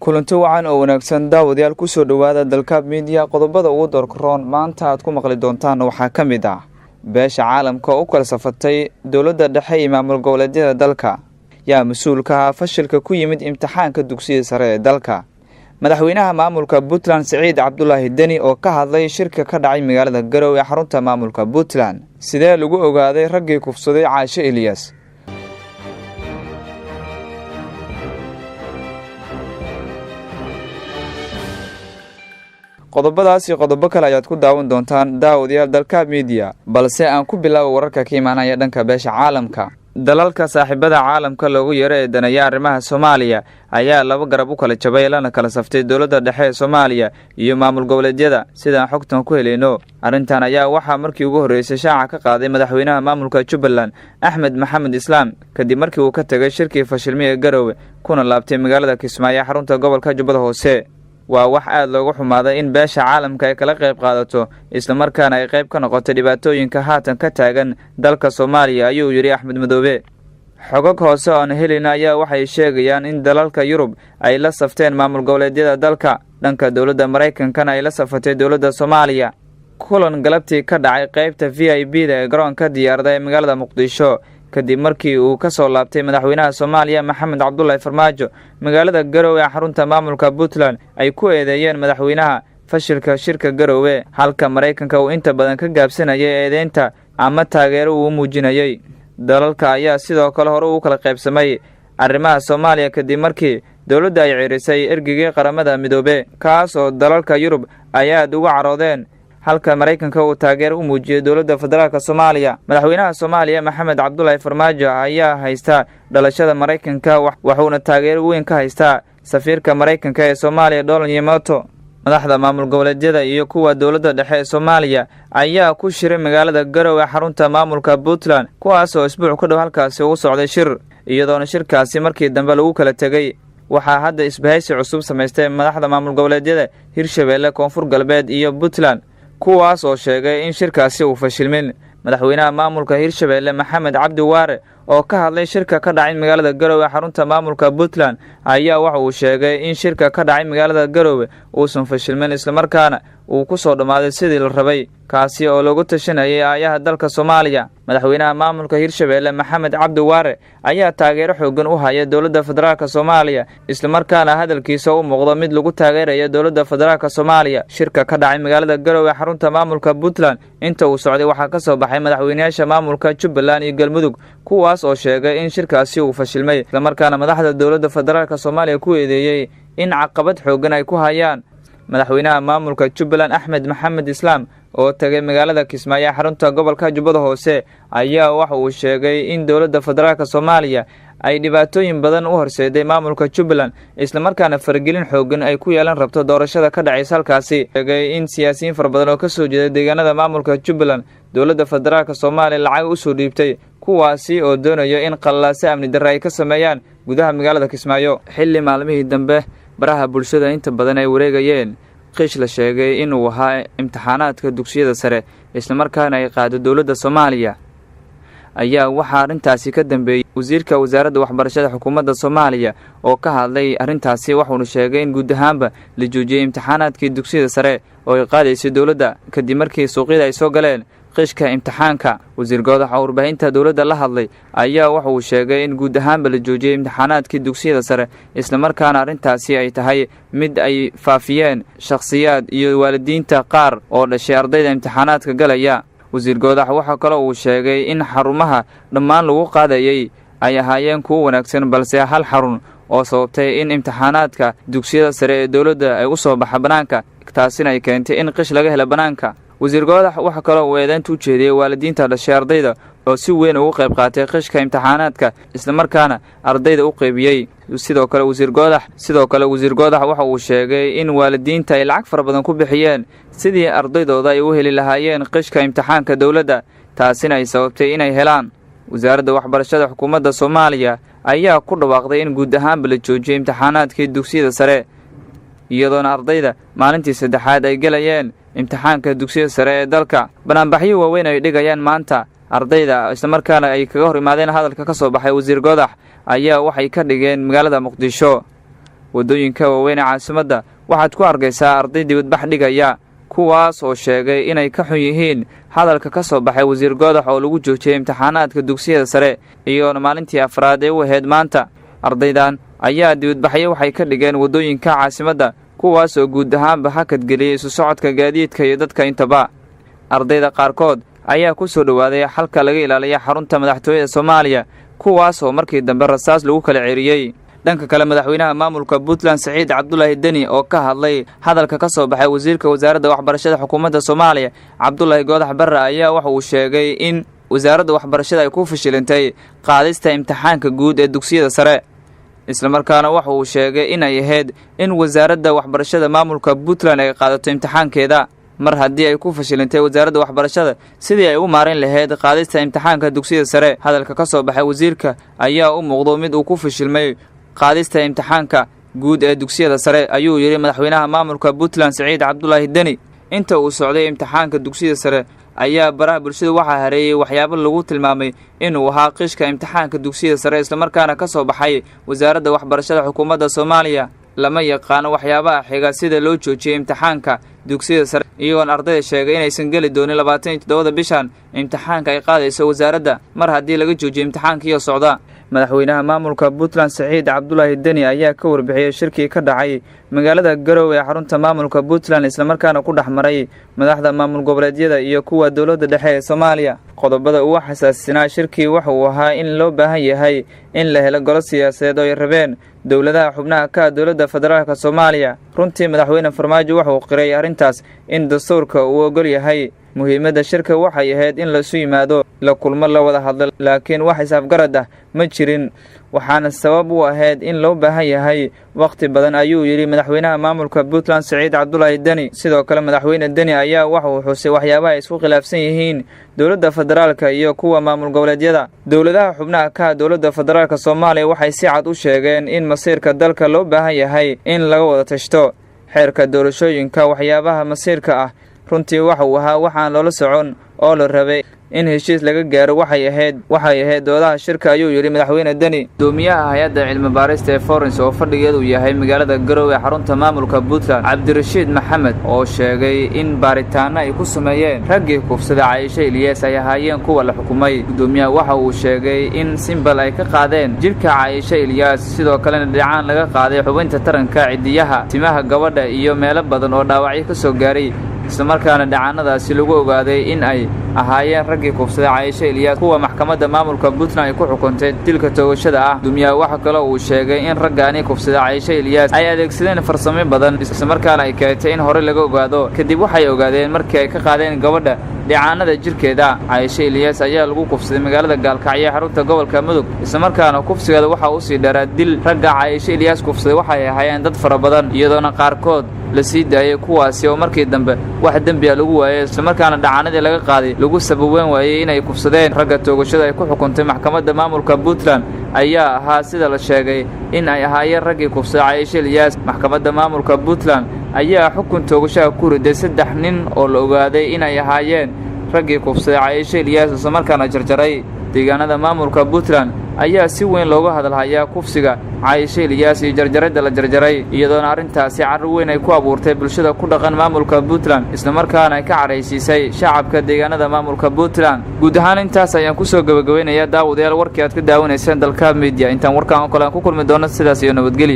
kulanti wacan oo wanaagsan daawadayaal ku soo dhawaada dalka media qodobada ugu doorkaroon maanta aad ku maqli doontaan waxaa ka mid ah beesha caalamka oo u kala safatay dawladda dhexe iyo maamul goboleedyada dalka yaa mas'uulka fashilka ku yimid imtixaanka dugsiga sare ee dalka madaxweynaha maamulka Puntland Saciid Cabdullaahi Deni oo ka hadlay shirka ka dhacay magaalada Garowe ee xarunta maamulka Puntland sidee lagu ogaaday raggii kufsaday Caashe Ilyas qodobadaas iyo qodobo kale ayaad ku daawan doontaan daawadayaal dalka media balse aan ku bilaabo wararka ka imaanaya dhanka beesha caalamka dalalka saaxiibada caalamka loogu yeeray ee danaya arrimaha Soomaaliya ayaa laba garab u kala jabay lana kala saftay dawladda dhexe ee Soomaaliya iyo maamul goboleedyada sida xogtan ku heleyno arintan ayaa waxa markii ugu horeysay shaaca ka qaaday madaxweynaha maamulka Jubbaland Axmed Maxamed Islaam kadib markii uu ka tagay shirkii fashilmay ee Garowe kuna laabtay magaalada Kismaayo xarunta gobolka Jubbada Hoose waa wax aad loogu xumaaday in beesha caalamka ay kala qayb qaadato isla markaana ay qayb ka noqoto dhibaatooyinka haatan ka taagan dalka Soomaaliya ayuu yiri Axmed Madoobe xogog hoose oo helina ayaa waxay sheegayaan in dalalka Yurub ay la safteen maamul goboleedyada dalka dhanka dawladda Mareykanka ay la safatay dawladda Soomaaliya kulan galabtii ka dhacay qaybta VIP-da ee garoonka diyaarada ee magaalada Muqdisho kadib markii uu ka soo laabtay madaxweynaha Soomaaliya Maxamed Cabdullaahi Farmaajo magaalada Garowe ee xarunta maamulka Puntland ay ku eedeeyeen madaxweynaha fashilka shirka Garowe halka Mareykanka uu inta badan ka gaabsanayay eedeynta ama taageero uu muujinayay dalalka ayaa sidoo kale hore u kala qaybsamay arrimaha Soomaaliya kadib markii dawladda ay ciirisay ergigii qaramada midoobe kaas oo dalalka Yurub ay aad uga caroodeen halka Mareykanka uu taageero u muujiyay dawladda federaalka Soomaaliya madaxweynaha Soomaaliya Maxamed Cabdullaahi Farmaajo ayaa haysta dhalashada Mareykanka wuxuuna taageero weyn ka haysta safiirka Mareykanka ee Soomaaliya Donald Yamamoto madaxda maamul goboleedyada iyo kuwa dawladda dhexe ee Soomaaliya ayaa ku shiray magaalada Garowe xarunta maamulka Puntland kuwaas oo isbuuc ka dhow halkaas ugu socday shir iyadoona shirkaasi markii dambe lagu kala tagay waxaa hadda isbahaysi cusub sameystay madaxda maamul goboleedyada Hirshabeelle Koonfur Galbeed iyo Puntland kuwaas oo sheegay in shirkaasi uu fashilmin madaxweynaha maamulka Hirshabeelle Maxamed Cabdi Waare oo ka hadlay shirka ka dhacay magaalada Garowe xarunta maamulka Puntland ayaa waxa uu sheegay in shirka ka dhacay magaalada Garowe uusan fashilmin isla markaana uu ku soo dhamaaday sidii la rabay kaasi oo lagu tashanayay aayaha dalka Soomaaliya madaxweynaha maamulka Hirshabeelle Maxamed Cabdi Waare ayaa taageero xooggan u hayay dawladda federaalka Soomaaliya isla markaana hadalkiisa u muuqdo mid lagu taageerayo dawladda federaalka Soomaaliya shirka ka dhacay magaalada Garowe xarunta maamulka Puntland inta uu socday waxa ka soo baxay madaxweynayaasha maamulka Jubbaland iyo Galmudug kuwaas oo sheegay in shirkaasi uu fashilmay isla markaana madaxda dawladda federaalka Soomaaliya ku eedeeyay in caqabad xooggan ay ku hayaan madaxweynaha maamulka Jubbaland Axmed Maxamed Islaam oo tagay magaalada Kismaayo xarunta gobolka Jubbada Hoose ayaa waxa uu sheegay in dawladda federaalka Soomaaliya ay dhibaatooyin badan u horseeday maamulka Jubbaland isla markaana fargelin xooggan ay ku yeelan rabto doorashada ka dhacaysa halkaasi sheegay in siyaasiyiin far badan oo ka soo jeeda deegaanada maamulka Jubbaland dawladda federaalka Soomaaliya lacag u soo dhiibtay kuwaasi oo doonayo in qallaase amni darro ay ka sameeyaan gudaha magaalada Kismaayo xilli maalmihii dambe baraha bulshada inta badan ay wareegayeen qish la sheegay in uu ahaa imtixaanaadka dugsiyada sare isla markaana ay qaado dawladda Soomaaliya ayaa waxa arintaasi ka dambeeyay wasiirka wasaaradda waxbarashada xukuumadda Soomaaliya oo ka hadlay arintaasi wuxuu sheegay in guud ahaanba la joojiyay imtixaanaadkii dugsiyada sare oo ay qaadaysay dawladda kadib markii suuqyada ay soo galeen qishka imtixaanka wasiir goodaha warbaahinta dawladda la hadlay ayaa waxa uu sheegay in guud ahaanba la joojiyay imtixaanaadkii dugsiyada sare isla markaana arintaasi ay tahay mid ay faafiyeen shakhsiyaad iyo waalidiinta qaar oo dhashay ardayda imtixaanaadka galaya wasiir goodaha waxa kale uu sheegay in xarumaha dhammaan lagu qaadayay ay ahaayeen kuwo wanaagsan balse hal xarun oo sababtay in imtixaanaadka dugsiyada sare ee dawladda ay u soo baxaan banaanka taasina ay keentay in qish laga helo banaanka wasiir goodaha waxa kale uu eedeynta u jeediyay waalidiinta dhashay ardayda oo si weyn uga qayb qaatay qishka imtixaanaadka isla markaana ardayda u qaybiyay sidoo kale wasiir goodaha waxa uu sheegay in waalidiinta ay lacag fara badan ku bixiyeen sidii ardaydooda ay u heli lahaayeen qishka imtixaanka dawladda taasina ay sababtay inay helaan wasaaradda waxbarashada xukuumadda Soomaaliya ayaa ku dhawaaqday in guud ahaanba la joojiyay imtixaanaadkii dugsiyada sare iyadoona ardayda maalintii saddexaad ay galayeen imtixaanka dugsiyada sare ee dalka banaanbaxyo waaweyn ay dhigayaan maanta ardayda isla markaana ay kaga hor imaadeen hadalka ka soo baxay wasiir goodax ayaa waxay ka dhigeen magaalada Muqdisho wadooyinka waaweyn ee caasimadda waxaad ku arkaysaa arday dibadbax dhigaya kuwaas oo sheegay inay ka xun yihiin hadalka ka soo baxay wasiir Goodax oo lagu joojiyay imtixaanaadka dugsiyada sare iyagoona maalintii afraad ee u ahayd maanta. ardaydan ayaa dibadbaxyo waxay ka dhigeen wadooyinka caasimadda kuwaas oo guud ahaanba hakad geliyay isu socodka gaadiidka iyo dadka intaba. ardayda qaarkood ayaa ku soo dhawaaday xalka laga ilaaliyo xarunta madaxtooyada Soomaaliya kuwaas oo markii dambe rasaas lagu kala ceeriyay. dhanka kale madaxweynaha maamulka Puntland Saciid Cabdullaahi Deni oo ka hadlay hadalka ka soo baxay wasiirka wasaaradda waxbarashada xukuumadda Soomaaliya Cabdullaahi Goodax Barre ayaa waxa uu sheegay in wasaaradda waxbarashada ay ku fashilantay qaadista imtixaanka guud ee dugsiyada sare. isla markaana waxa uu sheegay in ay ahayd in wasaaradda waxbarashada maamulka Puntland ay qaadato imtixaankeeda mar haddii ay ku fashilantay wasaaradda waxbarashada sidii ay u maareyn lahayd qaadista imtixaanka dugsiyada sare. hadalka ka soo baxay wasiirka ayaa u muuqdo mid uu ku fashilmay qaadista imtixaanka guud ee dugsiyada sare ayuu yiri madaxweynaha maamulka Puntland Saciid Cabdullaahi Deni. inta uu socday imtixaanka dugsiyada sare ayaa baraha bulshada waxaa hareeyay waxyaabo lagu tilmaamay inuu ahaa qishka imtixaanka dugsiyada sare isla markaana ka soo baxay wasaaradda waxbarashada xukuumadda Soomaaliya. lama yaqaano waxyaabaha xiga sida loo joojiyay imtixaanka dugsiyada sare iyagoon ardayda sheegay inaysan geli doonin 27 bishan imtixaanka ay qaadayso wasaaradda mar haddii laga joojiyo imtixaankiyo socda. madaxweynaha maamulka Puntland Saciid Cabdullaahi Deni ayaa ka warbixiyay shirkii ka dhacay magaalada Garowe ee xarunta maamulka Puntland isla markaana ku dhaxmaray madaxda maamul goboleedyada iyo kuwa dawladda dhexe ee Soomaaliya. qodobada uu xasaasina shirkii waxa uu ahaa in loo baahan yahay in la helo golo siyaasadeed oo ay rabeen dawladaha xubnaha ka dawladda federaalka Soomaaliya. runtii madaxweyne Farmaajo waxa uu qiray arrintaas in dastuurka uu ogol yahay. muhiimadda shirka waxay ahayd in la isu yimaado la kulmo la wada hadlo laakiin wax isafgarad ah ma jirin waxaana sabab u ahayd in loo baahan yahay waqti badan ayuu yiri madaxweynaha maamulka Puntland Saciid Cabdullaahi Deni. sidoo kale madaxweyne Deni ayaa waxa uu xusay waxyaabaha ay isku khilaafsan yihiin dawladda federaalka iyo kuwa maamul goboleedyada. dawladaha xubnaha ka dawladda federaalka Soomaaliya waxay si cad u sheegeen in masiirka dalka loo baahan yahay in laga wada tashto xeerka doorashooyinka waxyaabaha masiirka ah. runtii waxa uu ahaa waxaan loola socon oo la rabay in heshiis laga gaaro waxay ahayd doodaha shirka ayuu yiri madaxweyne Deni. doomiyaha hay'adda cilmi baarista ee Forensic oo fadhigeedu yahay magaalada Garowe ee xarunta maamulka Puntland Cabdirashiid Maxamed oo sheegay in baaritaano ay ku sameeyeen raggii kufsada Caaisha Ilyas ay ahaayeen kuwa la xukumay. doomiyaha waxa uu sheegay in simbal ay ka qaadeen jirka Caaisha Ilyas sidoo kalena dhacaan laga qaaday xubinta taranka cidiyaha timaha gabadha iyo meelo badan oo dhaawacyo ka soo gaaray isla markaana dhacaanadaasi lagu ogaaday in ay ahaayeen raggii kufsada Caaisha Ilyas kuwa maxkamadda maamulka Puntland ay ku xukuntay dilka toogashada ah. doomiyaha waxa kale uu sheegay in raggaani kufsada Caaisha Ilyas ay adeegsadeen farsamo badan isla markaana ay keentay in hore laga ogaado kadib waxay ogaadeen markii ay ka qaadeen gabadha dhacaanada jirkeeda. Caaisha Ilyas ayaa lagu kufsaday magaalada Gaalkacyo xarunta gobolka Mudug isla markaana kufsigeeda waxa uu sii dheeraa dil. ragga Caaisha Ilyas kufsaday waxay ahaayeen dad fara badan iyadoona qaarkood la sii daayay kuwaasi oo markii dambe wax dambi ah lagu waayay isla markaana dhacaanadii laga qaaday lagu sababeen waayay inay kufsadeen. ragga toogashada ay ku xukuntay maxkamadda maamulka Puntland ayaa ahaa sida la sheegay in ay ahaayeen raggii kufsaday Caaisha Ilyas. maxkamadda maamulka Puntland ayaa xukun toogasho ku riday 3 nin oo la ogaaday in ay ahaayeen raggii kufsaday Caaisha Ilyas isla markaana jarjaray. deegaanada maamulka Puntland ayaa si weyn looga hadalhayaa kufsiga Caaisha Ilyas iyo jarjaradda la jarjaray iyadoona arrintaasi carruur weyn ay ku abuurtay bulshada ku dhaqan maamulka Puntland isla markaana ay ka careysiisay shacabka deegaanada maamulka Puntland. guud ahaan intaas ayaan ku soo gabagabeynayaa daawadayaal warkii aad ka daawanayseen Dalka Media. intaan warkaan oo kale ku kulmi doono sidaas iyo nabadgelyo.